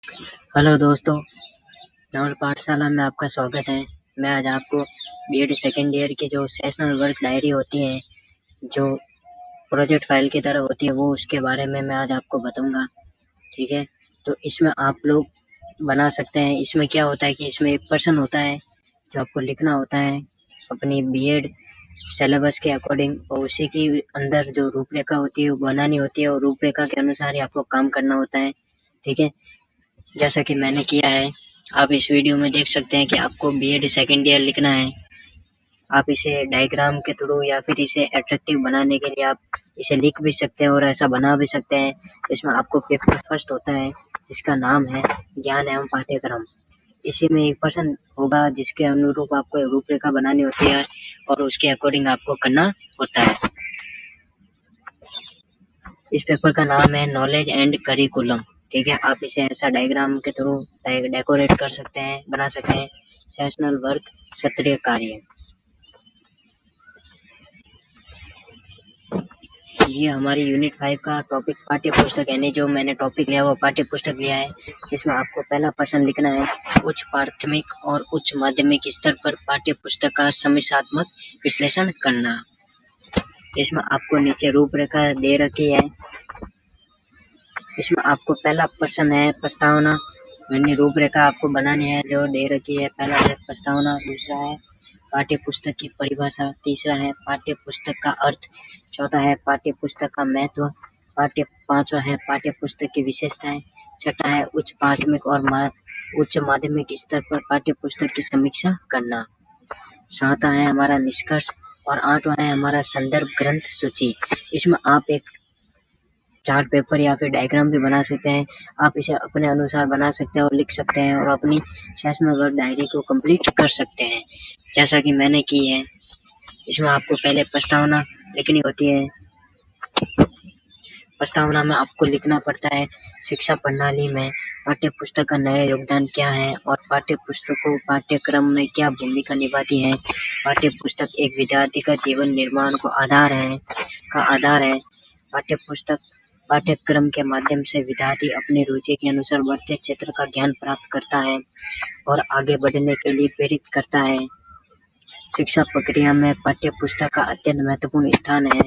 Hello दोस्तों, नवल पाठशाला में आपका स्वागत है। मैं आज आपको बीएड सेकेंड ईयर की जो सेशनल वर्क डायरी होती है, जो प्रोजेक्ट फाइल की तरह होती है, वो उसके बारे में मैं आज आपको बताऊंगा। ठीक है, तो इसमें आप लोग बना सकते हैं। इसमें क्या होता है कि इसमें एक पर्सन होता है जो आपको लिखना होता है अपनी बीएड सिलेबस के अकॉर्डिंग, और उसी की अंदर जो रूपरेखा होती है वो बनानी होती है, और रूपरेखा के अनुसार ही आपको काम करना होता है। ठीक है, जैसा कि मैंने किया है। आप इस वीडियो में देख सकते हैं कि आपको बीएड सेकेंड ईयर लिखना है। आप इसे डायग्राम के थ्रू या फिर इसे अट्रैक्टिव बनाने के लिए आप इसे लिख भी सकते हैं और ऐसा बना भी सकते हैं। इसमें आपको पेपर फर्स्ट होता है जिसका नाम है ज्ञान एवं पाठ्यक्रम। इसी में एक पर्सन होगा जिसके अनुरूप आपको रूपरेखा बनानी होती है और उसके अकॉर्डिंग आपको करना होता है। इस पेपर का नाम है नॉलेज एंड करिकुलम। ठीक है, आप इसे ऐसा डायग्राम के थ्रू डेकोरेट कर सकते हैं, बना सकते हैं। सेशनल वर्क सत्रीय कार्य, ये हमारी यूनिट 5 का टॉपिक पाठ्य पुस्तक, यानी जो मैंने टॉपिक लिया वो पाठ्य पुस्तक लिया है, जिसमें आपको पहला प्रश्न लिखना है उच्च प्राथमिक और उच्च माध्यमिक स्तर पर पाठ्य पुस्तक का समीक्षात्मक विश्लेषण करना। इसमें आपको नीचे रूपरेखा दे रखी है। इसमें आपको पहला प्रश्न है प्रस्तावना, यानी रूपरेखा आपको बनानी है जो दे रखी है। पहला है प्रस्तावना, दूसरा है पाठ्य पुस्तक की परिभाषा, तीसरा है पाठ्य पुस्तक का अर्थ, चौथा है पाठ्य पुस्तक का महत्व, पांचवा है पाठ्य पुस्तक की विशेषताएं, छठा है उच्च प्राथमिक और उच्च माध्यमिक स्तर पर पाठ्य पुस्तक की समीक्षा करना, सातवां है हमारा निष्कर्ष, और आठवां है हमारा संदर्भ ग्रंथ सूची। इसमें आप एक चार्ट पेपर या फिर डायग्राम भी बना सकते हैं। आप इसे अपने अनुसार बना सकते हैं और लिख सकते हैं और अपनी सेशनल वर्क डायरी को कंप्लीट कर सकते हैं, जैसा कि मैंने की है। इसमें आपको पहले प्रस्तावना लिखनी होती है। प्रस्तावना में आपको लिखना पड़ता है शिक्षा प्रणाली में पाठ्य पुस्तक का नया योगदान क्या है और पाठ्य पुस्तकों पाठ्यक्रम में क्या भूमिका निभाती है। पाठ्य पुस्तक एक विद्यार्थी का जीवन निर्माण को आधार है। पाठ्य पुस्तक पाठ्यक्रम के माध्यम से विद्यार्थी अपनी रुचि के अनुसार बढ़ते क्षेत्र का ज्ञान प्राप्त करता है और आगे बढ़ने के लिए प्रेरित करता है। शिक्षा प्रक्रिया में पाठ्य पुस्तक का अत्यंत महत्वपूर्ण स्थान है।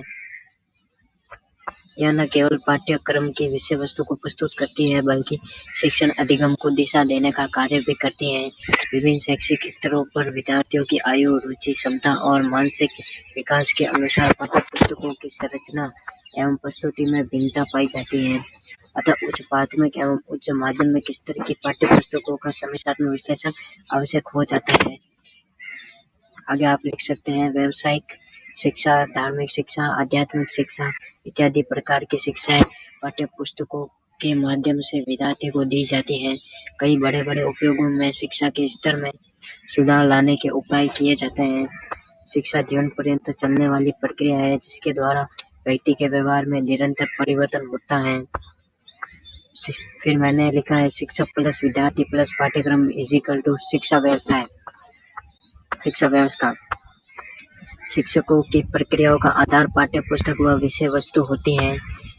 यह न केवल पाठ्यक्रम की विषय वस्तु को प्रस्तुत करती है बल्कि शिक्षण अधिगम को दिशा देने का कार्य भी करती है। विभिन्न शैक्षिक स्तरों पर विद्यार्थियों की आयु, रुचि, क्षमता और मानसिक विकास के अनुसार पाठ्य पुस्तकों की संरचना एवं प्रस्तुति में भिन्नता पाई जाती है। अतः उच्च प्राथमिक एवं उच्च माध्यमिक स्तर की पाठ्य पुस्तकों का समीक्षात्मक विश्लेषण आवश्यक हो जाता है। आगे आप लिख सकते हैं व्यावसायिक शिक्षा, धार्मिक शिक्षा, आध्यात्मिक शिक्षा इत्यादि प्रकार की शिक्षाएं पाठ्य पुस्तकों के माध्यम से विद्यार्थी को दी जाती है। कई बड़े बड़े उपयोगों में शिक्षा के स्तर में सुधार लाने के उपाय किए जाते हैं। शिक्षा जीवन पर्यंत चलने वाली प्रक्रिया है जिसके द्वारा व्यक्ति के व्यवहार में निरंतर परिवर्तन होता है। फिर मैंने लिखा है शिक्षक प्लस विद्यार्थी प्लस पाठ्यक्रम इजिकल टू शिक्षा व्यवस्था। शिक्षकों की प्रक्रियाओं का आधार पाठ्य पुस्तक व विषय वस्तु होती है।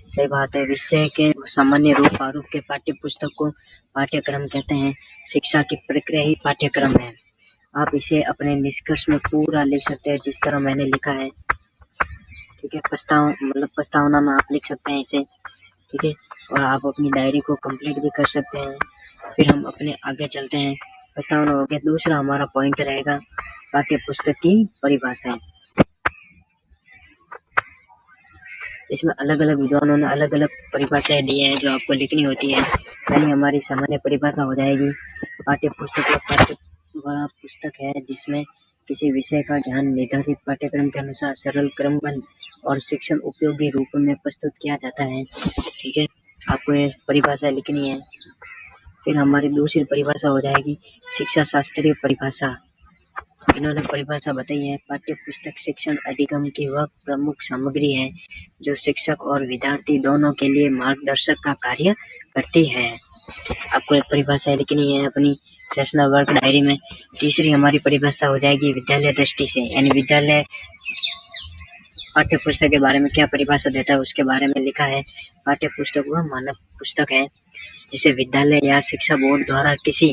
सही बात है। विषय के सामान्य रूप प्रारूप के पाठ्य पुस्तक को पाठ्यक्रम कहते हैं। शिक्षा की प्रक्रिया ही पाठ्यक्रम है। आप इसे अपने निष्कर्ष में पूरा लिख सकते हैं जिस तरह मैंने लिखा है। ठीक है, प्रस्तावना में आप लिख सकते हैं इसे। ठीक है, और आप अपनी डायरी को कंप्लीट भी कर सकते हैं। फिर हम अपने आगे चलते हैं। प्रस्तावना हो गया। दूसरा हमारा पॉइंट रहेगा पाठ्य पुस्तक की परिभाषा। इसमें अलग अलग विद्वानों ने अलग अलग परिभाषाएं दी हैं जो आपको लिखनी होती है। पहली हमारी सामान्य परिभाषा हो जाएगी। पाठ्य पुस्तक वह पुस्तक है जिसमें किसी विषय का ज्ञान निर्धारित पाठ्यक्रम के अनुसार सरल क्रमबद्ध और शिक्षण उपयोगी रूप में प्रस्तुत किया जाता है। ठीक है, आपको ये परिभाषा लिखनी है। फिर हमारी दूसरी परिभाषा हो जाएगी शिक्षा शास्त्रीय परिभाषा। इन्होंने परिभाषा बताई है पाठ्य पुस्तक शिक्षण अधिगम की वह प्रमुख सामग्री है जो शिक्षक और विद्यार्थी दोनों के लिए मार्गदर्शक का कार्य करती है। आपको एक परिभाषा लिखनी है अपनी सेशनल वर्क डायरी में। तीसरी हमारी परिभाषा हो जाएगी विद्यालय दृष्टि से, यानी विद्यालय पाठ्य पुस्तक के बारे में क्या परिभाषा देता है उसके बारे में लिखा है। पाठ्य पुस्तक वह मानक पुस्तक है जिसे विद्यालय या शिक्षा बोर्ड द्वारा किसी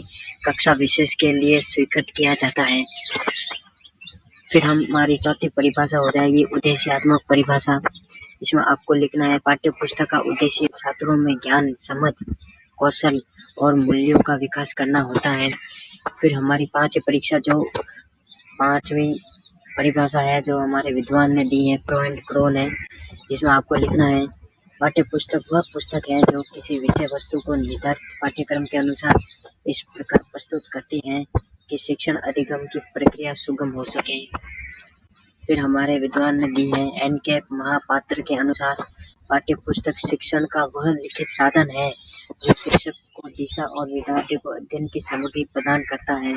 कक्षा विशेष के लिए स्वीकृत किया जाता है। फिर हमारी चौथी परिभाषा हो जाएगी उद्देश्यात्मक परिभाषा। इसमें आपको लिखना है पाठ्य पुस्तक का उद्देश्य छात्रों में ज्ञान, समझ, कौशल और मूल्यों का विकास करना होता है। फिर हमारी पांचवी परिभाषा है जो हमारे विद्वान ने दी है, प्रो एंड क्रोन है, जिसमें आपको लिखना है पाठ्य पुस्तक वह पुस्तक है जो किसी विषय वस्तु को निर्धारित पाठ्यक्रम के अनुसार इस प्रकार प्रस्तुत करती है कि शिक्षण अधिगम की प्रक्रिया सुगम हो सके। फिर हमारे विद्वान ने दी है एन.के. महापात्र के अनुसार पाठ्य पुस्तक शिक्षण का वह लिखित साधन है जो शिक्षक को दिशा और विद्यार्थी को अध्ययन की सामग्री प्रदान करता है।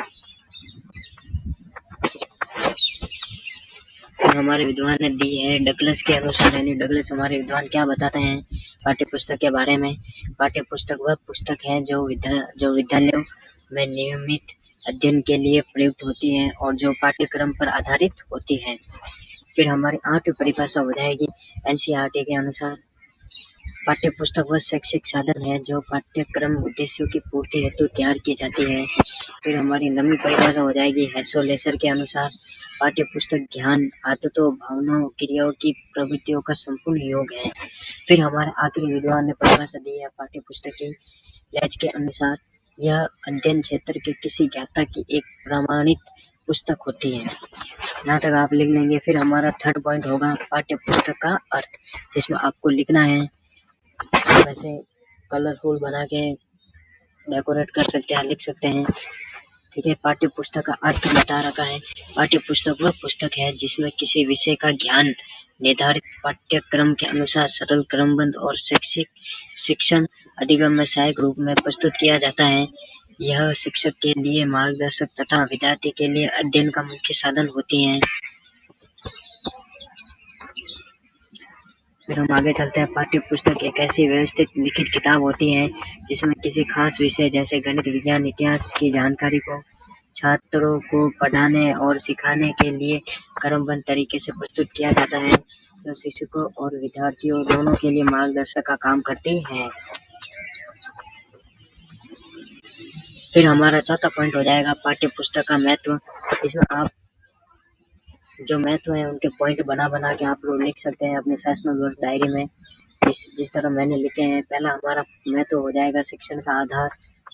हमारे विद्वान ने दी है डगलस के अनुसार, यानी डगलस हमारे विद्वान क्या बताते हैं पाठ्य पुस्तक के बारे में। पाठ्य पुस्तक वह पुस्तक है जो विद्यालयों में नियमित अध्ययन के लिए प्रयुक्त होती है और जो पाठ्यक्रम पर आधारित होती है। फिर हमारी 8वीं परिभाषा हो जाएगी एनसीईआरटी के अनुसार पाठ्य पुस्तक वह शैक्षिक साधन है जो पाठ्यक्रम उद्देश्यों की पूर्ति हेतु तैयार की जाती है। फिर हमारी 9वीं परिभाषा हो जाएगी हेसो-लेसर के अनुसार पाठ्य पुस्तक ज्ञान, आदतों, भावनाओं, क्रियाओं की प्रवृत्तियों का संपूर्ण योग है। फिर हमारे आखिरी विद्वान ने परिभाषा दी है पाठ्य पुस्तक की लेज के अनुसार यह अध्ययन क्षेत्र के किसी ज्ञाता की एक प्रमाणित पुस्तक होती है। यहाँ तक आप लिख लेंगे। फिर हमारा 3rd पॉइंट होगा पाठ्य पुस्तक का अर्थ, जिसमें आपको लिखना है, वैसे कलरफुल बना के डेकोरेट कर सकते हैं, लिख सकते हैं, ठीक है। पाठ्य पुस्तक का अर्थ बता रखा है। पाठ्य पुस्तक वह पुस्तक है जिसमें किसी विषय का ज्ञान निर्धारित पाठ्यक्रम के अनुसार सरल, क्रमबद्ध और शैक्षिक शिक्षण अधिगम में सहायक रूप में प्रस्तुत किया जाता है। यह शिक्षक के लिए मार्गदर्शक तथा विद्यार्थी के लिए अध्ययन का मुख्य साधन होती हैं। फिर हम आगे चलते हैं। पाठ्य पुस्तक एक ऐसी व्यवस्थित लिखित किताब होती है जिसमें किसी खास विषय जैसे गणित, विज्ञान, इतिहास की जानकारी को छात्रों को पढ़ाने और सिखाने के लिए क्रमबद्ध तरीके से प्रस्तुत किया जाता है, जो शिक्षकों और विद्यार्थियों दोनों के लिए मार्गदर्शक का काम करती है। फिर हमारा 4था पॉइंट हो जाएगा पाठ्य पुस्तक का महत्व। इसमें आप जो महत्व है उनके पॉइंट बना के आप लोग लिख सकते हैं अपने सेशनल डायरी में, जिस तरह मैंने लिखे हैं। पहला हमारा महत्व हो जाएगा शिक्षण का आधार,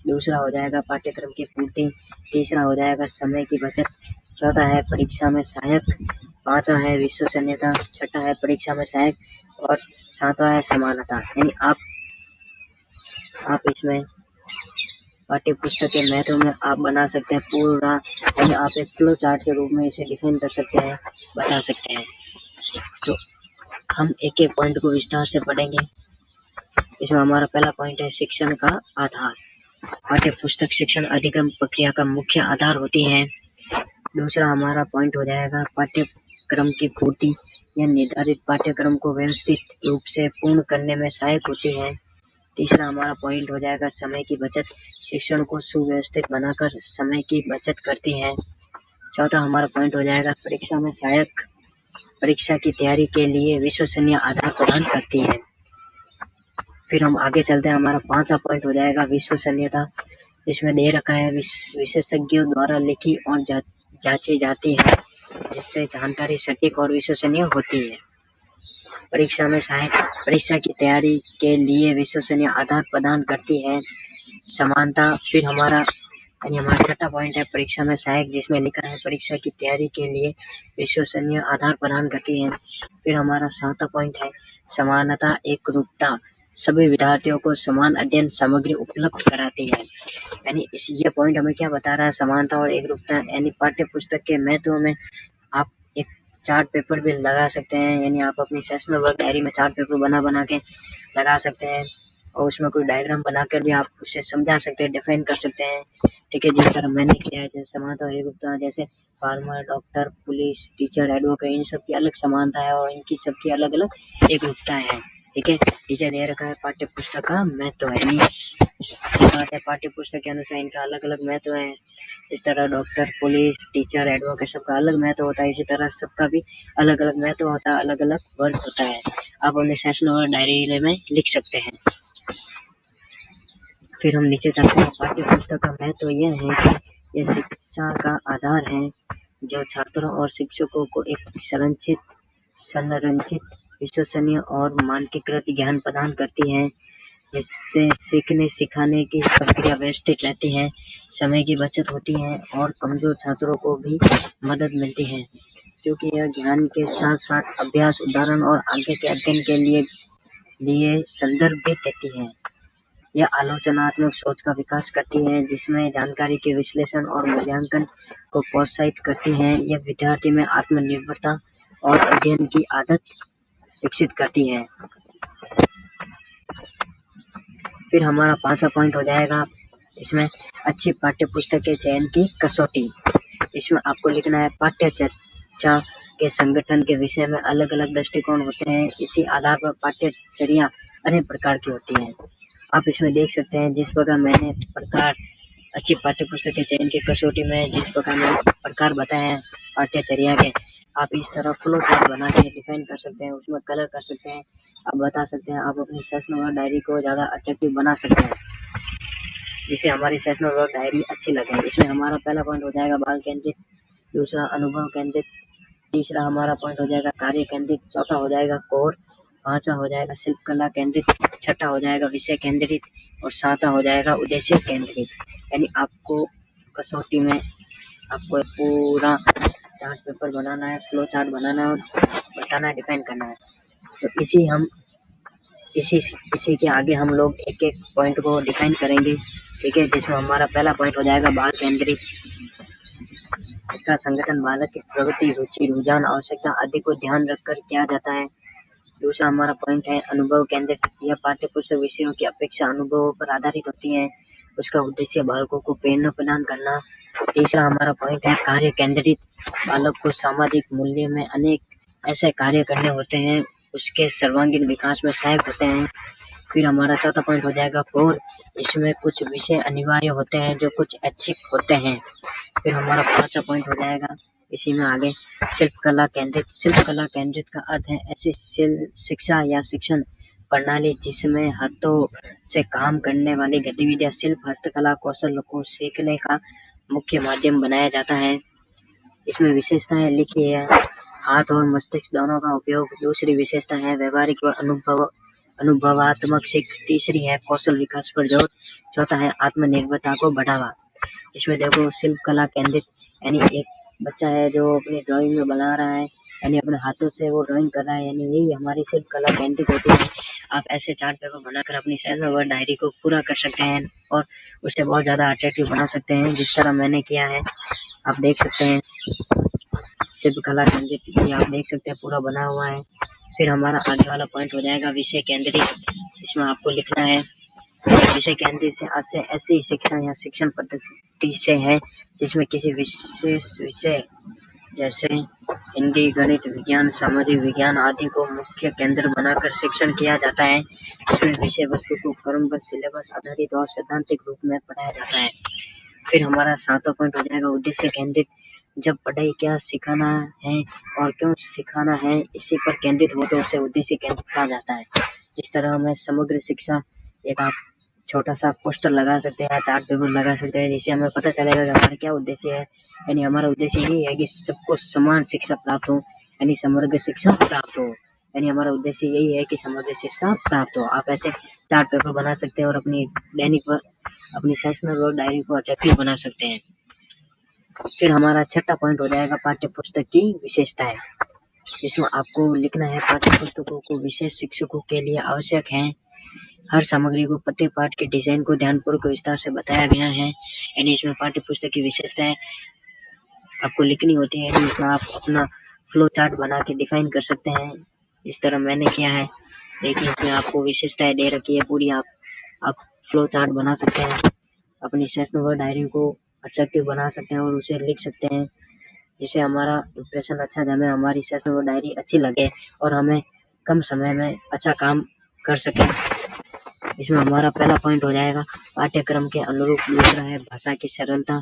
दूसरा हो जाएगा पाठ्यक्रम की पूर्ति, तीसरा हो जाएगा समय की बचत, चौथा है परीक्षा में सहायक, पांचवा है विश्वसनीयता, छठा है परीक्षा में सहायक और सातवां है समानता। यानी आप इसमें पाठ्य पुस्तक के महत्व में आप बना सकते हैं पूरा, यानी आप एक फ्लो चार्ट के रूप में इसे डिफाइन कर सकते हैं, बता सकते हैं। तो हम एक एक पॉइंट को विस्तार से पढ़ेंगे। इसमें हमारा पहला पॉइंट है शिक्षण का आधार। पाठ्य पुस्तक शिक्षण अधिगम प्रक्रिया का मुख्य आधार होती है। दूसरा हमारा पॉइंट हो जाएगा पाठ्यक्रम की पूर्ति। यह निर्धारित पाठ्यक्रम को व्यवस्थित रूप से पूर्ण करने में सहायक होती है। तीसरा हमारा पॉइंट हो जाएगा समय की बचत। शिक्षण को सुव्यवस्थित बनाकर समय की बचत करती है। चौथा हमारा पॉइंट हो जाएगा परीक्षा में सहायक। परीक्षा की तैयारी के लिए विश्वसनीय आधार प्रदान करती है। फिर हम आगे चलते हैं। हमारा 5वां पॉइंट हो जाएगा विश्वसनीयता। इसमें दे रखा है विशेषज्ञों द्वारा लिखी और जांची जाती है, जिससे जानकारी सटीक और विश्वसनीय होती है। परीक्षा में सहायक। परीक्षा की तैयारी के लिए विश्वसनीय आधार प्रदान करती है। समानता। फिर हमारा 6ठा पॉइंट है परीक्षा में सहायक, जिसमें लिखा है परीक्षा की तैयारी के लिए विश्वसनीय आधार प्रदान करती है। फिर हमारा 7वां पॉइंट है समानता, एकरूपता। सभी विद्यार्थियों को समान अध्ययन सामग्री उपलब्ध कराती है। यानी ये पॉइंट हमें क्या बता रहा है, समानता और एकरूपता। यानी पाठ्य पुस्तक के महत्व में आप एक चार्ट पेपर भी लगा सकते हैं, यानी आप अपनी सेशनल वर्क डायरी में चार्ट पेपर बना के लगा सकते हैं और उसमें कोई डायग्राम बनाकर भी आप उसे समझा सकते हैं, डिफाइन कर सकते हैं, ठीक है। जिस तरह मैंने किया है, जैसे समानता और एकरूपता, जैसे farmer, doctor, police, teacher, advocate, इन सब की अलग समानता है और इनकी सबकी अलग अलग एकरूपता है। ठीक है। नीचे दे रखा है पाठ्य पुस्तक का महत्व है, पाठ्य पुस्तक के अनुसार इनका अलग अलग महत्व है। इस तरह डॉक्टर, पुलिस, टीचर, एडवोकेट सबका अलग महत्व होता है, इसी तरह सबका भी अलग अलग महत्व होता है, अलग अलग वर्ग होता है। आप अपने सेशन और डायरी में लिख सकते हैं। फिर हम नीचे चलते हैं। पाठ्य पुस्तक का महत्व यह है कि यह शिक्षा का आधार है जो छात्रों और शिक्षकों को एक संरचित, विश्वसनीय और मानकीकृत ज्ञान प्रदान करती है, जिससे सीखने सिखाने की प्रक्रिया व्यवस्थित रहती है, समय की बचत होती है और कमजोर छात्रों को भी मदद मिलती है, क्योंकि यह ज्ञान के साथ साथ अभ्यास, उदाहरण और आगे के अध्ययन के लिए संदर्भ भी देती है। यह आलोचनात्मक सोच का विकास करती है, जिसमें जानकारी के विश्लेषण और मूल्यांकन को प्रोत्साहित करती है। यह विद्यार्थी में आत्मनिर्भरता और अध्ययन की आदत विकसित करती है। फिर हमारा 5वां पॉइंट हो जाएगा इसमें अच्छी पाठ्य पुस्तक के चयन की कसौटी। इसमें आपको लिखना है पाठ्य चर्चा के संगठन के विषय में अलग अलग दृष्टिकोण होते हैं, इसी आधार पर पाठ्यचर्या अनेक प्रकार की होती हैं। आप इसमें देख सकते हैं जिस प्रकार मैंने प्रकार अच्छी पाठ्य पुस्तक के चयन की कसौटी में जिस प्रकार मैंने प्रकार बताए हैं पाठ्यचर्या के, आप इस तरह फ्लो चार्ट बना के डिफाइन कर सकते हैं, उसमें कलर कर सकते हैं, आप बता सकते हैं, आप अपनी सेशन और डायरी को ज़्यादा अट्रैक्टिव बना सकते हैं, जिससे हमारी सेशन और डायरी अच्छी लगे। इसमें हमारा पहला पॉइंट हो जाएगा बाल केंद्रित, दूसरा अनुभव केंद्रित, तीसरा हमारा पॉइंट हो जाएगा कार्य केंद्रित, चौथा हो जाएगा कोर, पांचवा हो जाएगा शिल्पकला केंद्रित, छठा हो जाएगा विषय केंद्रित और सातवां हो जाएगा उद्देश्य केंद्रित। यानी आपको कसौटी में आपको पूरा चार्ट पेपर बनाना है, फ्लो चार्ट बनाना है और बताना है, डिफाइन करना है। तो इसी के आगे हम लोग एक एक पॉइंट को डिफाइन करेंगे, ठीक है। जिसमें हमारा पहला पॉइंट हो जाएगा बाल केंद्रित। इसका संगठन बालक की प्रगति, रुचि, रुझान, आवश्यकता आदि को ध्यान रखकर किया जाता है। दूसरा हमारा पॉइंट है अनुभव केंद्रित। यह पाठ्य पुस्तक विषयों की अपेक्षा अनुभवों पर आधारित होती है, उसका उद्देश्य बालकों को प्रेरणा प्रदान करना। तीसरा हमारा पॉइंट है कार्य केंद्रित। बालक को सामाजिक मूल्य में अनेक ऐसे कार्य करने होते हैं, उसके सर्वांगीण विकास में सहायक होते हैं। फिर हमारा चौथा पॉइंट हो जाएगा कोर। इसमें कुछ विषय अनिवार्य होते हैं जो कुछ ऐच्छिक होते हैं। फिर हमारा पांचवा पॉइंट हो जाएगा इसी में आगे शिल्पकला केंद्रित। शिल्पकला केंद्रित का अर्थ है ऐसी शिक्षा या शिक्षण प्रणाली जिसमें हाथों से काम करने वाली गतिविधियां शिल्प, हस्तकला कौशल को सीखने का मुख्य माध्यम बनाया जाता है। इसमें विशेषताएं लिखी है हाथ और मस्तिष्क दोनों का उपयोग। दूसरी विशेषता है व्यवहारिक व अनुभवात्मक सीख। तीसरी है कौशल विकास पर जोर। चौथा है आत्मनिर्भरता को बढ़ावा। इसमें देखो शिल्प कला केंद्रित यानी एक बच्चा है जो अपनी ड्राइंग में बना रहा है, यानी अपने हाथों से वो ड्राइंग कर रहा है, यानी यही हमारी शिल्प कला केंद्रित होती है। आप ऐसे चार्ट पेपर बनाकर अपनी सेशन और डायरी को पूरा कर सकते हैं और उसे बहुत ज्यादा अट्रैक्टिव बना सकते हैं, जिस तरह मैंने किया है। आप देख सकते हैं शिल्प कला केंद्रित, आप देख सकते हैं पूरा बना हुआ है। फिर हमारा आगे वाला पॉइंट हो जाएगा विषय केंद्रित। इसमें आपको लिखना है विषय केंद्रित से ऐसी शिक्षा या शिक्षण पद्धति से है जिसमें किसी विशेष विषय जैसे हिंदी, गणित, विज्ञान, सामाजिक विज्ञान आदि को मुख्य केंद्र बनाकर शिक्षण किया जाता है। इसमें विषय वस्तु को क्रमबद्ध, सिलेबस आधारित और सैद्धांतिक रूप में पढ़ाया जाता है। फिर हमारा सातवां पॉइंट हो जाएगा उद्देश्य केंद्रित। जब पढ़ाई क्या सिखाना है और क्यों सिखाना है इसी पर केंद्रित हो तो उसे उद्देश्य केंद्रित कहा जाता है। जिस तरह हमें समग्र शिक्षा एक आप छोटा सा पोस्टर लगा सकते हैं, चार्ट पेपर लगा सकते हैं, जिससे हमें पता चलेगा कि हमारा क्या उद्देश्य है। यानी हमारा उद्देश्य यही है कि सबको समान शिक्षा प्राप्त हो, यानी समग्र शिक्षा प्राप्त हो। यानी हमारा उद्देश्य यही है कि समग्र शिक्षा प्राप्त हो। आप ऐसे चार्ट पेपर बना सकते हैं और अपनी दैनिक पर अपनी सेशनल और डायरी को अट्रैक्टिव बना सकते हैं। फिर हमारा छठा पॉइंट हो जाएगा पाठ्य पुस्तक की विशेषताएं। जिसमें आपको लिखना है पाठ्य पुस्तकों को विशेष शिक्षकों के लिए आवश्यक है। हर सामग्री को प्रत्येक पाठ के डिजाइन को ध्यानपूर्वक विस्तार से बताया गया है। यानी इसमें पाठ्य पुस्तक की विशेषताएं आपको लिखनी होती है। यानी इसमें आप अपना फ्लो चार्ट बना के डिफाइन कर सकते हैं, इस तरह मैंने किया है। देखिए इसमें आपको विशेषताएं दे रखी है पूरी, आप फ्लो चार्ट बना सकते हैं, अपनी सेशन व डायरी को अट्रैक्टिव बना सकते हैं और उसे लिख सकते हैं, जिससे हमारा इंप्रेशन अच्छा जाए, हमारी सेशन व डायरी अच्छी लगे और हमें कम समय में अच्छा काम कर सकें। इसमें हमारा पहला पॉइंट हो जाएगा पाठ्यक्रम के अनुरूप, दूसरा है भाषा की सरलता,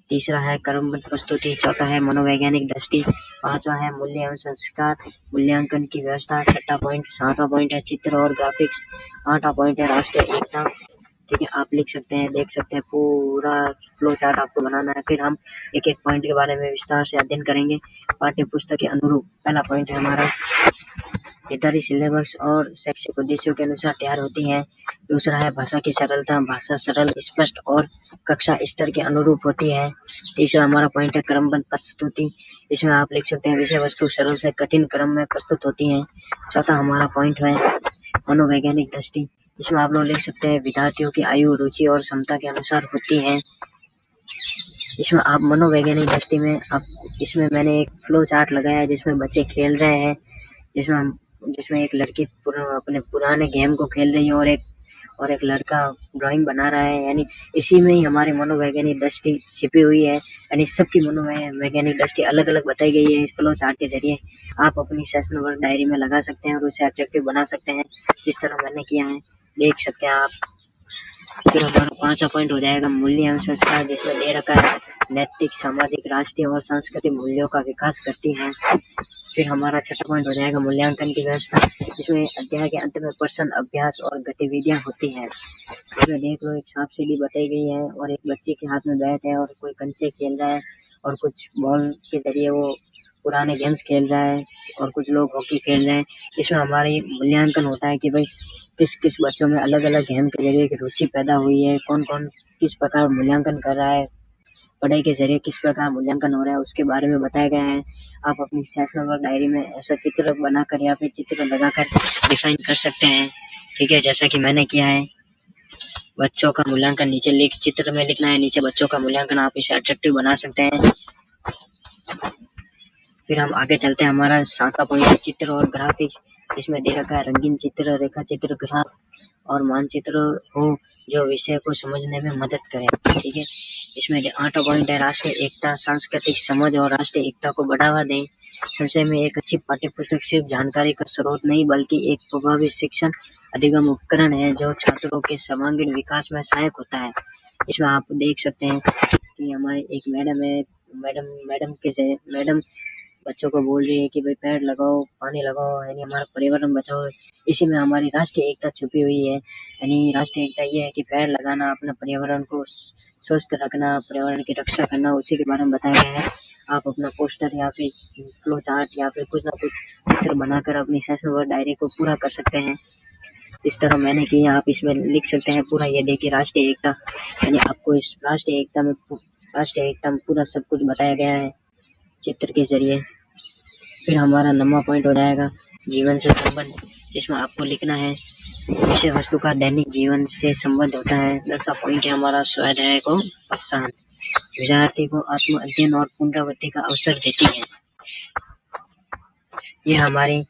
तीसरा है क्रमबद्ध प्रस्तुति, चौथा है मनोवैज्ञानिक दृष्टि, पांचवा है मूल्य एवं संस्कार मूल्यांकन की व्यवस्था, छठा पॉइंट, सातवां पॉइंट है चित्र और ग्राफिक्स, आठवां पॉइंट है राष्ट्रीय एकता। ठीक है, आप लिख सकते हैं, देख सकते हैं, पूरा फ्लो चार्ट आपको बनाना है। फिर हम एक एक पॉइंट के बारे में विस्तार से अध्ययन करेंगे। पाठ्य पुस्तक के अनुरूप पहला पॉइंट है हमारा निर्धारित सिलेबस और शैक्षिक उद्देश्यों के अनुसार तैयार होती है। दूसरा है भाषा की सरलता, भाषा सरल, स्पष्ट और कक्षा स्तर के अनुरूप होती है। तीसरा हमारा पॉइंट है क्रमबद्ध प्रस्तुति, इसमें आप लिख सकते हैं विषय वस्तु सरल से कठिन क्रम में प्रस्तुत होती है। चौथा हमारा पॉइंट है मनोवैज्ञानिक दृष्टि, इसमें आप लोग लिख सकते हैं विद्यार्थियों की आयु, रुचि और क्षमता के अनुसार होती है। इसमें आप मनोवैज्ञानिक दृष्टि में आप इसमें मैंने एक फ्लो चार्ट लगाया है जिसमें बच्चे खेल रहे हैं, जिसमें एक लड़की अपने पुराने गेम को खेल रही है और एक लड़का ड्राइंग बना रहा है। यानी इसी में ही हमारी मनोवैज्ञानिक दृष्टि छिपी हुई है। यानी सबकी मनोवैज्ञानिक दृष्टि अलग अलग बताई गई है इस फ्लो चार्ट के जरिए। आप अपनी सेशन वर्क डायरी में लगा सकते हैं और उसे अट्रैक्टिव बना सकते हैं जिस तरह मैंने किया है, देख सकते हैं आप। फिर हमारा पांचवा पॉइंट हो जाएगा मूल्य एवं संस्कार, जिसमें दे रखा है नैतिक, सामाजिक, राष्ट्रीय और सांस्कृतिक मूल्यों का विकास करती है। फिर हमारा छठा पॉइंट हो जाएगा मूल्यांकन की व्यवस्था, जिसमें अध्याय के अंत में प्रश्न, अभ्यास और गतिविधियां होती हैं। इसमें देख लो एक सांप सीढ़ी बताई गई है और एक बच्चे के हाथ में बैट है और कोई कंचे खेल रहा है और कुछ बॉल के जरिए वो पुराने गेम्स खेल रहा है और कुछ लोग हॉकी खेल रहे हैं। इसमें हमारी मूल्यांकन होता है कि भाई किस किस बच्चों में अलग अलग गेम के जरिए रुचि पैदा हुई है, कौन कौन किस प्रकार मूल्यांकन कर रहा है, पढ़ाई के जरिए किस प्रकार मूल्यांकन हो रहा है उसके बारे में बताया गया है। आप अपनी सेशनल वर्क डायरी में ऐसा चित्र बनाकर या फिर चित्र लगाकर डिफाइन कर सकते हैं। ठीक है, जैसा कि मैंने किया है। बच्चों का मूल्यांकन नीचे चित्र में लिखना है, नीचे बच्चों का मूल्यांकन, आप इसे अट्रैक्टिव बना सकते हैं। फिर हम आगे चलते हैं, हमारा सातवां पॉइंट चित्र और ग्राफिक्स, इसमें दे रखा है रंगीन चित्र, रेखा चित्र, ग्राफ और मानचित्र हो जो विषय को समझने में मदद करें। ठीक है, इसमें 8वां पॉइंट है राष्ट्रीय एकता, सांस्कृतिक समझ और राष्ट्रीय एकता को बढ़ावा दें। संशय में एक अच्छी पाठ्यपुस्तक सिर्फ जानकारी का स्रोत नहीं बल्कि एक प्रभावी शिक्षण अधिगम उपकरण है जो छात्रों के सर्वांगीण विकास में सहायक होता है। इसमें आप देख सकते हैं कि हमारे एक मैडम है, मैडम बच्चों को बोल रही है कि भाई पेड़ लगाओ, पानी लगाओ, यानी हमारा पर्यावरण बचाओ। इसी में हमारी राष्ट्रीय एकता छुपी हुई है। यानी राष्ट्रीय एकता ये है कि पेड़ लगाना, अपने पर्यावरण को स्वस्थ रखना, पर्यावरण की रक्षा करना, उसी के बारे में बताया गया है। आप अपना पोस्टर या फिर फ्लो चार्ट या फिर कुछ ना कुछ चित्र बनाकर अपनी सेशन वर्क डायरी को पूरा कर सकते हैं। इस तरह मैंने किया, आप इसमें लिख सकते हैं पूरा। ये देखिए राष्ट्रीय एकता, यानी आपको इस राष्ट्रीय एकता में पूरा सब कुछ बताया गया है चित्र के जरिए। फिर हमारा 9वां पॉइंट हो जाएगा जीवन से संबंध, जिसमें आपको लिखना है विषय वस्तु का दैनिक जीवन से संबंध होता है। 10वां पॉइंट है हमारा स्वाध्याय को प्रोत्साहन, विद्यार्थी को आत्म अध्ययन और पुनरावृत्ति का अवसर देती है। यह हमारी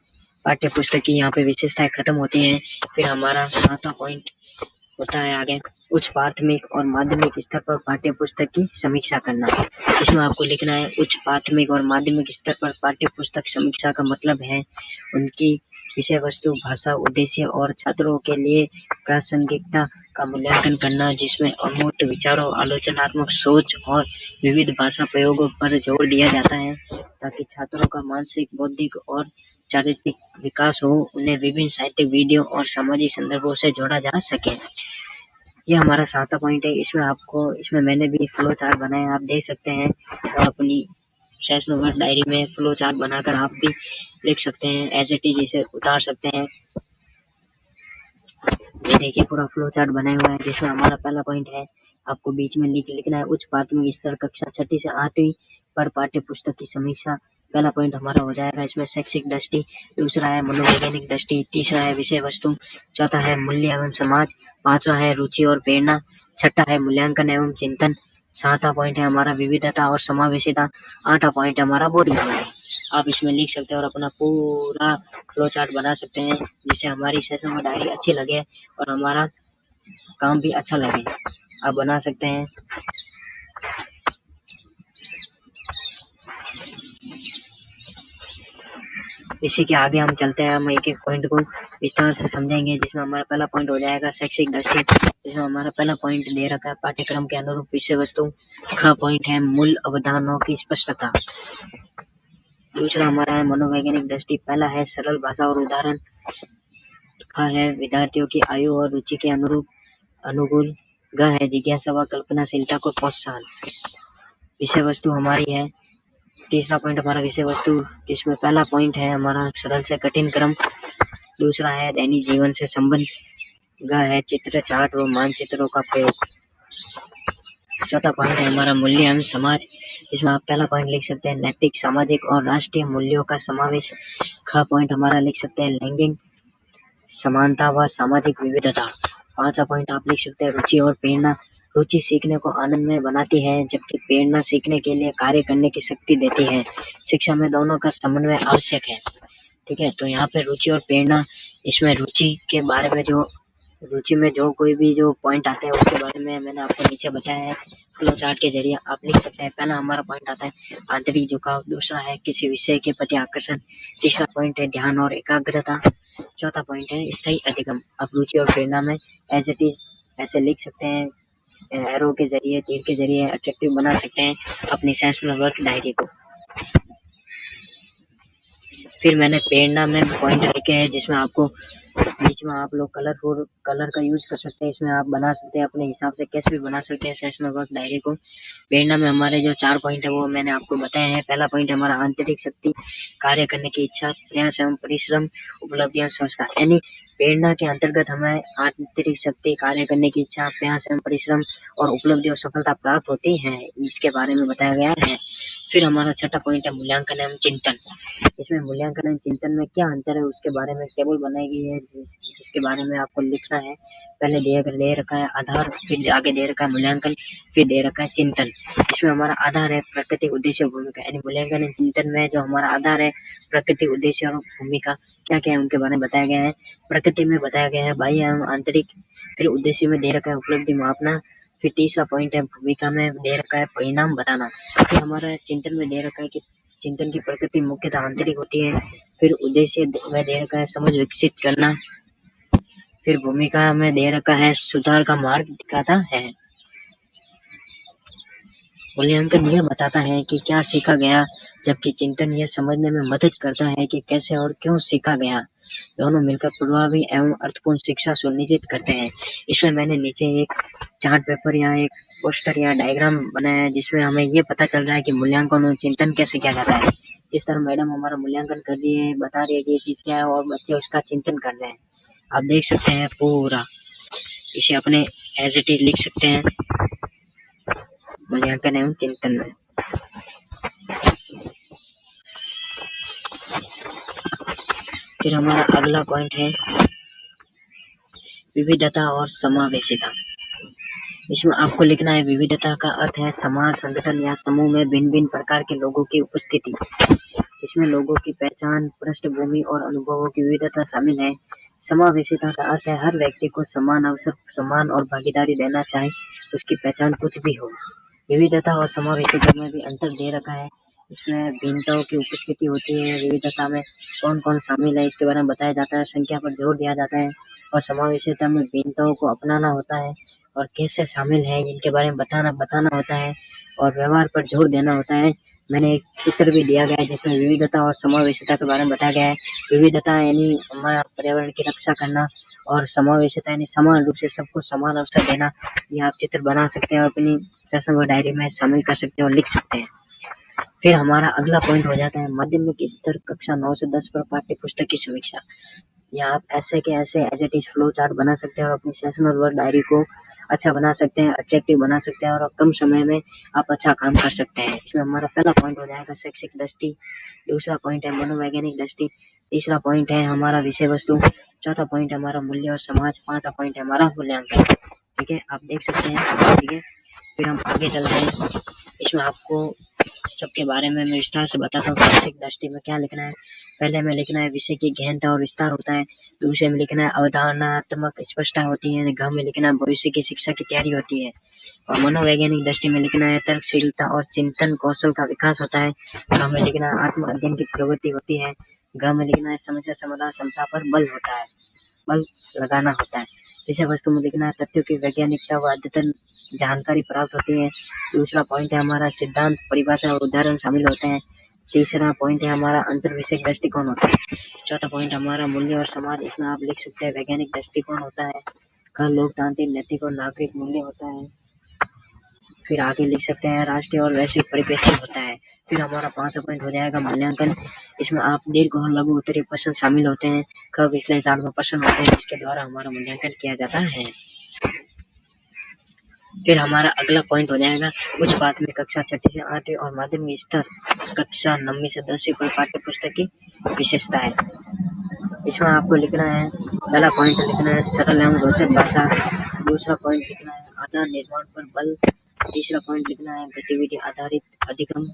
पाठ्य पुस्तक की यहाँ पे विशेषताएं खत्म होती हैं। फिर हमारा 7वां पॉइंट होता है आगे उच्च प्राथमिक और माध्यमिक स्तर पर पाठ्य पुस्तक की समीक्षा करना। इसमें आपको लिखना है उच्च प्राथमिक और माध्यमिक स्तर पर पाठ्य पुस्तक समीक्षा का मतलब है उनकी विषय वस्तु, भाषा, उद्देश्य और छात्रों के लिए प्रासंगिकता का मूल्यांकन करना, जिसमें अमूर्त विचारों, आलोचनात्मक सोच और विविध भाषा प्रयोगों पर जोर दिया जाता है ताकि छात्रों का मानसिक, बौद्धिक और चारित्रिक विकास हो, उन्हें विभिन्न साहित्यिक, वीडियो और सामाजिक संदर्भों से जोड़ा जा सके। ये हमारा 7वां पॉइंट है। इसमें मैंने भी फ्लो चार्ट बनाया, आप देख सकते हैं और अपनी सेशन वर्क डायरी में फ्लो चार्ट बनाकर आप भी लिख सकते हैं, एज इट इज इसे उतार सकते हैं। ये देखिए पूरा फ्लो चार्ट बनाया हुआ है, जिसमें हमारा पहला पॉइंट है आपको बीच में लिखना है उच्च प्राथमिक स्तर कक्षा 6ठी से 8वीं पर पाठ्य पुस्तक की समीक्षा। पहला पॉइंट हमारा हो जाएगा इसमें शैक्षिक दृष्टि, दूसरा है मनोवैज्ञानिक दृष्टि, तीसरा है विषय वस्तु, चौथा है मूल्य एवं समाज, पांचवा है रुचि और प्रेरणा, छठा है मूल्यांकन एवं चिंतन, 7वां पॉइंट है हमारा विविधता और समावेशिता, 8वां पॉइंट है हमारा बोधगम्यता। आप इसमें लिख सकते हैं और अपना पूरा फ्लो चार्ट बना सकते हैं जिससे हमारी सेशन में डायरी अच्छी लगे और हमारा काम भी अच्छा लगे। आप बना सकते हैं। इसी के आगे हम चलते हैं, हम एक एक पॉइंट को विस्तार से समझेंगे। जिसमें हमारा पहला पॉइंट हो जाएगा शैक्षिक दृष्टि। जिसमें हमारा पहला पॉइंट दे रखा है पाठ्यक्रम के अनुरूप विषय वस्तु। ख पॉइंट है मूल अवधारणाओं की स्पष्टता। दूसरा हमारा है मनोवैज्ञानिक दृष्टि। पहला है सरल भाषा और उदाहरण। ख है विद्यार्थियों की आयु और रुचि के अनुरूप अनुकूल। ग है जिज्ञासा व कल्पनाशीलता को प्रोत्साहन। विषय वस्तु हमारी है तीसरा पॉइंट हमारा विषय वस्तु, जिसमें पहला पॉइंट है हमारा सरल से कठिन क्रम। दूसरा है दैनिक जीवन से संबंध। ग है चित्र चार्ट व मानचित्रों का प्रयोग। चौथा पॉइंट है हमारा मूल्य एवं समाज। इसमें आप पहला पॉइंट लिख सकते हैं नैतिक सामाजिक और राष्ट्रीय मूल्यों का समावेश। ख पॉइंट हमारा लिख सकते हैं लैंगिक समानता व सामाजिक विविधता। पांचवा पॉइंट आप लिख सकते हैं रुचि और प्रेरणा। रुचि सीखने को आनंदमय बनाती है, जबकि प्रेरणा सीखने के लिए कार्य करने की शक्ति देती है। शिक्षा में दोनों का समन्वय आवश्यक है। ठीक है, तो यहाँ पे रुचि और प्रेरणा, इसमें रुचि के बारे में रुचि में जो कोई भी जो पॉइंट आते हैं उसके बारे में मैंने आपको नीचे बताया है। फ्लो चार्ट के जरिए आप लिख सकते हैं। पहला हमारा पॉइंट आता है आंतरिक झुकाव। दूसरा है किसी विषय के प्रति आकर्षण। तीसरा पॉइंट है ध्यान और एकाग्रता। चौथा पॉइंट है स्थायी अधिगम। आप रुचि और प्रेरणा में एज इट इज ऐसे लिख सकते हैं, एरो के जरिए, तीर के जरिए अट्रैक्टिव बना सकते हैं अपनी सेशनल वर्क डायरी को। फिर मैंने प्रेरणा में पॉइंट लिखे हैं, जिसमें आपको बीच में आप लोग कलरफुल कलर का यूज कर सकते हैं। इसमें आप बना सकते हैं अपने हिसाब से, कैसे भी बना सकते हैं सेशनल वर्क डायरी को। प्रेरणा में हमारे जो 4 पॉइंट है वो मैंने आपको बताए हैं। पहला पॉइंट हमारा आंतरिक शक्ति, कार्य करने की इच्छा, प्रयास एवं परिश्रम, उपलब्धियां, संस्था। यानी प्रेरणा के अंतर्गत हमें आंतरिक शक्ति, कार्य करने की इच्छा, प्रयास एवं परिश्रम और उपलब्धि और सफलता प्राप्त होती है, इसके बारे में बताया गया है। फिर हमारा छठा पॉइंट है मूल्यांकन एवं चिंतन। इसमें मूल्यांकन एवं चिंतन में क्या अंतर है उसके बारे में टेबल बनाई गई है, जिसके बारे में आपको लिखना है। पहले दे रखा है आधार, फिर आगे दे रखा है मूल्यांकन, फिर दे रखा है चिंतन। इसमें हमारा आधार है प्रकृति, उद्देश्य, भूमिका। यानी मूल्यांकन एवं चिंतन में जो हमारा आधार है प्रकृति, उद्देश्य और भूमिका क्या क्या है उनके बारे में बताया गया है। प्रकृति में बताया गया है बाह्य एवं आंतरिक। फिर उद्देश्य में दे रखा है उपलब्धि मापना। फिर तीसरा पॉइंट है भूमिका में दे रखा है परिणाम बताना। फिर हमारा चिंतन में दे रखा है कि चिंतन की प्रकृति मुख्यतः आंतरिक होती है। फिर उद्देश्य में दे रखा है समझ विकसित करना। फिर भूमिका में दे रखा है सुधार का मार्ग दिखाता है। मूल्यांकन यह बताता है कि क्या सीखा गया, जबकि चिंतन यह समझने में मदद करता है कि कैसे और क्यों सीखा गया। दोनों मिलकर प्रभावी एवं अर्थपूर्ण शिक्षा सुनिश्चित करते हैं। इसमें मैंने नीचे एक चार्ट पेपर या एक पोस्टर या डायग्राम बनाया है, जिसमें हमें ये पता चल रहा है कि मूल्यांकन और चिंतन कैसे किया जाता है। इस तरह मैडम हमारा मूल्यांकन कर रही है, बता रही है कि ये चीज क्या है और बच्चे उसका चिंतन कर रहे हैं। आप देख सकते हैं पूरा, इसे अपने एज इट इज लिख सकते हैं मूल्यांकन एवं चिंतन में। फिर हमारा अगला पॉइंट है विविधता और समावेशिता। इसमें आपको लिखना है विविधता का अर्थ है समाज, संगठन या समूह में भिन्न भिन्न प्रकार के लोगों की उपस्थिति। इसमें लोगों की पहचान, पृष्ठभूमि और अनुभवों की विविधता शामिल है। समावेशिता का अर्थ है हर व्यक्ति को समान अवसर, सम्मान और भागीदारी देना, चाहे उसकी पहचान कुछ भी हो। विविधता और समावेशिता में भी अंतर दे रखा है। इसमें भिन्नताओं की उपस्थिति होती है, विविधता में कौन कौन शामिल है इसके बारे में बताया जाता है, संख्या पर जोर दिया जाता है। और समावेशिता में भिन्नताओं को अपनाना होता है और कैसे शामिल है इनके बारे में बताना होता है और व्यवहार पर जोर देना होता है। मैंने एक चित्र भी दिया गया है जिसमें विविधता और समावेशिता के बारे में बताया गया है। विविधता यानी हमारा पर्यावरण की रक्षा करना और समावेशिता यानी समान रूप से सबको समान अवसर देना। ये आप चित्र बना सकते हैं और अपनी सेशन डायरी में शामिल कर सकते हैं और लिख सकते हैं। फिर हमारा अगला पॉइंट हो जाता है माध्यमिक स्तर कक्षा 9 से 10 पर पाठ्य पुस्तक की समीक्षा। या आप ऐसे के ऐसे as it is flow chart बना सकते हैं और अपनी सेशनल वर्क डायरी को अच्छा बना सकते हैं, अट्रैक्टिव बना सकते हैं और कम समय में आप अच्छा काम कर सकते हैं। इसमें हमारा पहला पॉइंट हो जाएगा शैक्षिक दृष्टि, दूसरा पॉइंट है मनोवैज्ञानिक दृष्टि, तीसरा पॉइंट है हमारा विषय वस्तु, चौथा पॉइंट है हमारा मूल्य और समाज, पांचवा पॉइंट है हमारा मूल्यांकन। ठीक है, आप देख सकते हैं। ठीक है, फिर हम आगे चलते हैं। इसमें आपको पुस्तक के बारे में मैं विस्तार से बताता हूँ। मानसिक दृष्टि में क्या लिखना है। पहले में लिखना है विषय की गहनता और विस्तार होता है। दूसरे में लिखना है अवधारणात्मक स्पष्टता होती है। घ में लिखना है भविष्य की शिक्षा की तैयारी होती है। और मनोवैज्ञानिक दृष्टि में लिखना है तर्कशीलता और चिंतन कौशल का विकास होता है। घ में लिखना है आत्म अध्ययन की प्रवृत्ति होती है। घ में लिखना है समस्या समाधान क्षमता पर बल होता है, बल लगाना होता है। विषय वस्तु में लिखना है तथ्यों की वैज्ञानिकता व अद्यतन जानकारी प्राप्त होती है। दूसरा पॉइंट है हमारा सिद्धांत परिभाषा और उदाहरण शामिल होते हैं। तीसरा पॉइंट है हमारा अंतर विषय दृष्टिकोण होता है। चौथा पॉइंट हमारा मूल्य और समाज, इसमें आप लिख सकते हैं वैज्ञानिक दृष्टिकोण होता है। का लोकतांत्रिक नैतिक और नागरिक मूल्य होता है। फिर आगे लिख सकते हैं राष्ट्रीय और वैश्विक परिप्रेक्ष्य होता है। फिर हमारा 5वां पॉइंट हो जाएगा मूल्यांकन। इसमें आप दीर्घ और लघु उत्तरीय प्रश्न शामिल होते हैं। ख विश्लेषणात्मक प्रश्न होते हैं जिसके द्वारा हमारा मूल्यांकन किया जाता है। फिर हमारा अगला पॉइंट हो जाएगा उच्च प्राथमिक कक्षा 6 से 8 और माध्यमिक स्तर कक्षा 9 से 10 पर पाठ्य पुस्तक की विशेषता है। इसमें आपको लिखना है पहला पॉइंट लिखना है सरल एवं रोचक भाषा। दूसरा पॉइंट लिखना है आधार निर्माण पर बल। तीसरा पॉइंट लिखना है गतिविधि आधारित अधिगम।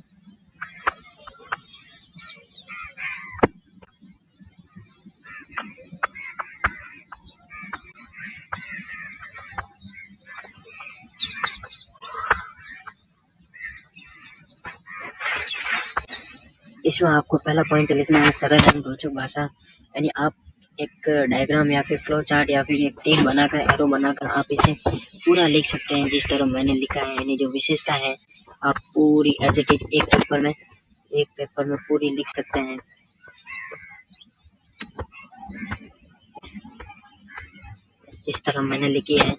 इसमें आपको पहला पॉइंट लिखना है सरल एवं रोचक भाषा, यानी आप एक डायग्राम या फिर फ्लो चार्ट या फिर एक तीर बनाकर एरो बनाकर आप इसे पूरा लिख सकते हैं जिस तरह मैंने लिखा है। यानी जो विशेषता है आप पूरी एज इट इज एक पेपर में पूरी लिख सकते हैं। इस तरह मैंने लिखी है।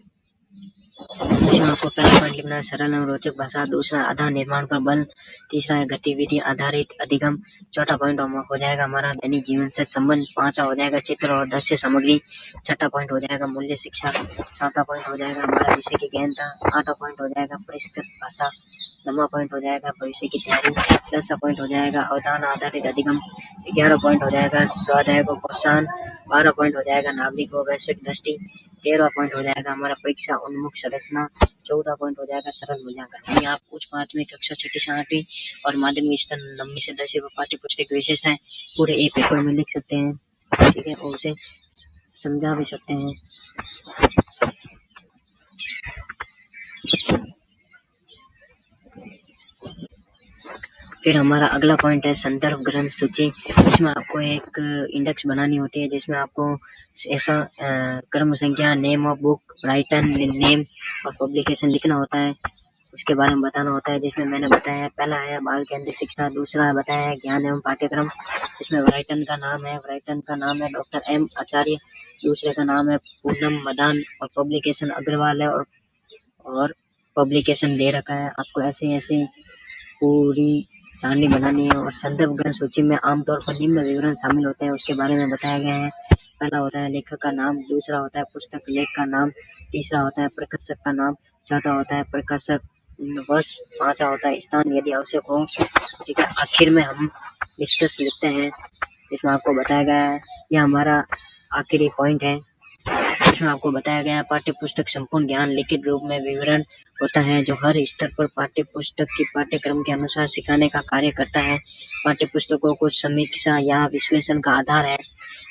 इसमें आपको पहला पॉइंट लिखना है सरल एवं रोचक भाषा। दूसरा आधार निर्माण पर बल। तीसरा है गतिविधि आधारित अधिगम। चौथा पॉइंट हो जाएगा हमारा दैनिक जीवन से संबंध। 5वां हो जाएगा चित्र और दृश्य सामग्री। 6वां पॉइंट हो जाएगा मूल्य शिक्षा। 7वां पॉइंट हो जाएगा हमारा विषय की गहनता। 8वां पॉइंट हो जाएगा परिष्कृत भाषा। 9वां पॉइंट हो जाएगा भविष्य की तैयारी। 10वां पॉइंट हो जाएगा अवधारण आधारित अधिगम। 11वां पॉइंट हो जाएगा स्वाध्याय को प्रोत्साहन। 12वां पॉइंट हो जाएगा नागरिक व वैश्विक दृष्टि। 13वां पॉइंट हो जाएगा हमारा परीक्षा उन्मुख संरचना। 14वां पॉइंट हो जाएगा सरल मूल्यांकन। यानी आप उच्च प्राथमिक कक्षा 6 से 8 और माध्यमिक स्तर 9 से 10 पाठ्य पुस्तक विशेष है पूरे एक पेपर में लिख सकते हैं, ठीक है, और उसे समझा भी सकते हैं। फिर हमारा अगला पॉइंट है संदर्भ ग्रंथ सूची। इसमें आपको एक इंडेक्स बनानी होती है जिसमें आपको ऐसा क्रम संख्या, name of book, writer name और पब्लिकेशन लिखना होता है। उसके बारे में बताना होता है जिसमें मैंने बताया पहला है बाल केंद्रित शिक्षा। दूसरा बताया है ज्ञान एवं पाठ्यक्रम। इसमें राइटर का नाम है डॉक्टर एम आचार्य। दूसरे का नाम है पूनम मदान और पब्लिकेशन अग्रवाल है और पब्लिकेशन दे रखा है। आपको ऐसे पूरी सारणी बनानी है। और संदर्भ ग्रंथ सूची में आमतौर पर निम्न विवरण शामिल होते हैं, उसके बारे में बताया गया है। पहला होता है लेखक का नाम। दूसरा होता है पुस्तक लेख का नाम। तीसरा होता है प्रकाशक का नाम। चौथा होता है प्रकाशक वर्ष। 5वां होता है स्थान यदि आवश्यक हो, ठीक है। आखिर में हम निष्कर्ष लिखते हैं। इसमें आपको बताया गया है, यह हमारा आखिरी पॉइंट है। इसमें आपको बताया गया पाठ्य पुस्तक संपूर्ण ज्ञान लिखित रूप में विवरण होता है जो हर स्तर पर पाठ्य पुस्तक की पाठ्यक्रम के अनुसार सिखाने का कार्य करता है। पाठ्य पुस्तकों को समीक्षा या विश्लेषण का आधार है।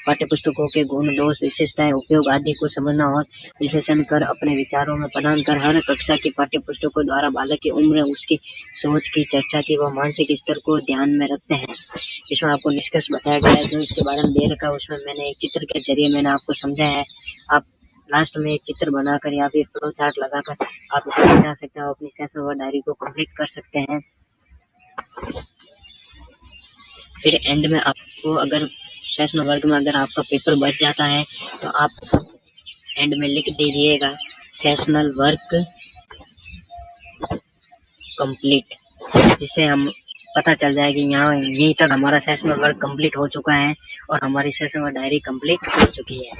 पाठ्य पुस्तकों के गुण, दोष, विशेषताएं, उपयोग आदि को समझना और विश्लेषण कर अपने विचारों में प्रदान कर हर कक्षा की पाठ्य पुस्तकों द्वारा बालक की उम्र, उसकी सोच की, चर्चा की व मानसिक स्तर को ध्यान में रखते हैं। इसमें आपको निष्कर्ष बताया गया है जो इसके बारे में दे रखा है। उसमें मैंने एक चित्र के जरिए मैंने आपको समझा है। आप लास्ट में एक चित्र बनाकर या फिर फ्लो चार्ट लगाकर आप इसे समझा सकते हो, अपनी सेशन वर्क डायरी को कंप्लीट कर सकते हैं। फिर एंड में आपको अगर सेशन वर्क में अगर आपका पेपर बच जाता है तो आप एंड में लिख दीजिएगा सेशनल वर्क कंप्लीट, जिससे हम पता चल जाए कि यहाँ यहीं तक हमारा सेशनल वर्क कंप्लीट हो चुका है और हमारी सेशन वर्क डायरी कंप्लीट हो चुकी है।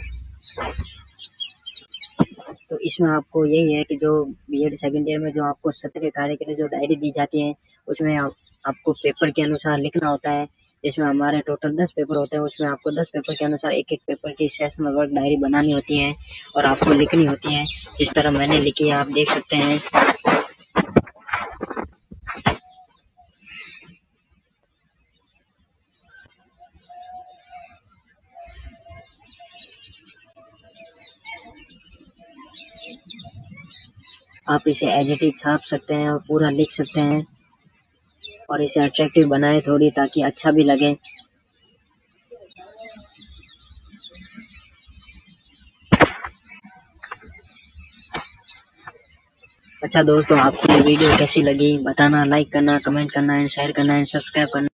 तो इसमें आपको यही है कि जो बीएड सेकंड ईयर में जो आपको सत्र के कार्य के लिए जो डायरी दी जाती है उसमें आपको पेपर के अनुसार लिखना होता है। जिसमें हमारे टोटल 10 पेपर होते हैं, उसमें आपको 10 पेपर के अनुसार एक पेपर की सेशनल वर्क डायरी बनानी होती है और आपको लिखनी होती है। जिस तरह मैंने लिखी है आप देख सकते हैं। आप इसे एज इट इज छाप सकते हैं और पूरा लिख सकते हैं और इसे अट्रैक्टिव बनाए थोड़ी, ताकि अच्छा भी लगे। अच्छा दोस्तों, आपको ये वीडियो कैसी लगी बताना, लाइक करना, कमेंट करना एंड शेयर करना एंड सब्सक्राइब करना।